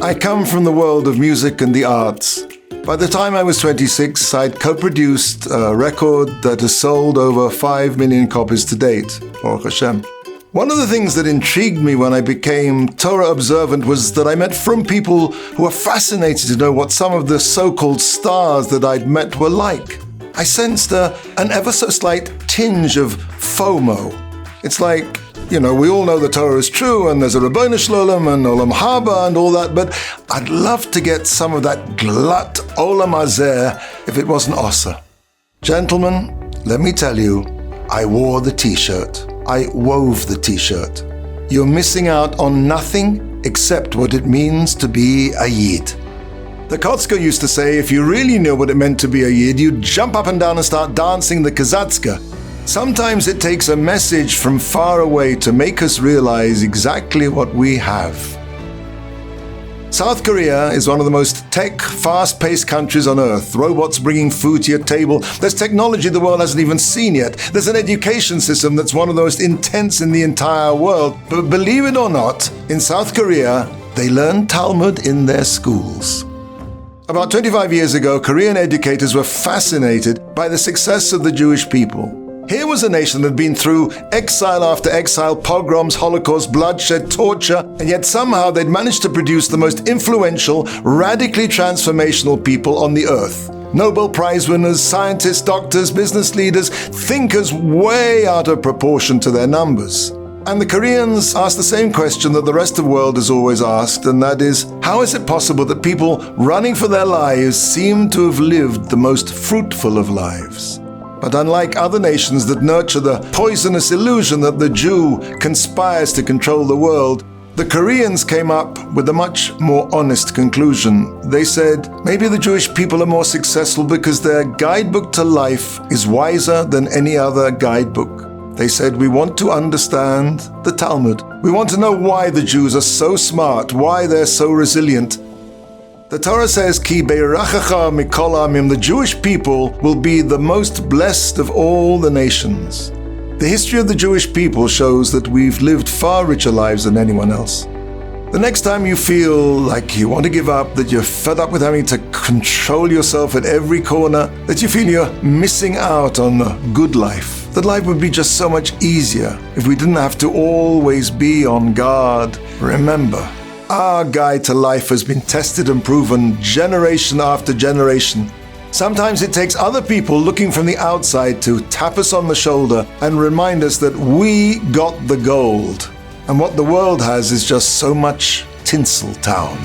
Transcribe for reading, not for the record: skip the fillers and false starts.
I come from the world of music and the arts. By the time I was 26, I'd co-produced a record that has sold over 5 million copies to date, Baruch Hashem. One of the things that intrigued me when I became Torah observant was that I met frum people who were fascinated to know what some of the so-called stars that I'd met were like. I sensed an ever so slight tinge of FOMO. It's like, we all know the Torah is true and there's a Rabbeinu Shalom and Olam Haba and all that, but I'd love to get some of that glut Olam Hazeh if it wasn't Osa. Gentlemen, let me tell you, I wore the t-shirt. I wove the t-shirt. You're missing out on nothing except what it means to be a Yid. The Kotzker used to say if you really knew what it meant to be a Yid, you'd jump up and down and start dancing the Kazatzka. Sometimes it takes a message from far away to make us realize exactly what we have. South Korea is one of the most tech, fast-paced countries on earth. Robots bringing food to your table. There's technology the world hasn't even seen yet. There's an education system that's one of the most intense in the entire world. But believe it or not, in South Korea, they learn Talmud in their schools. About 25 years ago, Korean educators were fascinated by the success of the Jewish people. Here was a nation that had been through exile after exile, pogroms, Holocaust, bloodshed, torture, and yet somehow they'd managed to produce the most influential, radically transformational people on the earth. Nobel Prize winners, scientists, doctors, business leaders, thinkers way out of proportion to their numbers. And the Koreans asked the same question that the rest of the world has always asked, and that is, how is it possible that people running for their lives seem to have lived the most fruitful of lives? But unlike other nations that nurture the poisonous illusion that the Jew conspires to control the world, the Koreans came up with a much more honest conclusion. They said, maybe the Jewish people are more successful because their guidebook to life is wiser than any other guidebook. They said, we want to understand the Talmud. We want to know why the Jews are so smart, why they're so resilient. The Torah says, Ki beirachacha mikol ha'amim, the Jewish people will be the most blessed of all the nations. The history of the Jewish people shows that we've lived far richer lives than anyone else. The next time you feel like you want to give up, that you're fed up with having to control yourself at every corner, that you feel you're missing out on a good life, that life would be just so much easier if we didn't have to always be on guard, remember, our guide to life has been tested and proven generation after generation. Sometimes it takes other people looking from the outside to tap us on the shoulder and remind us that we got the gold. And what the world has is just so much Tinseltown.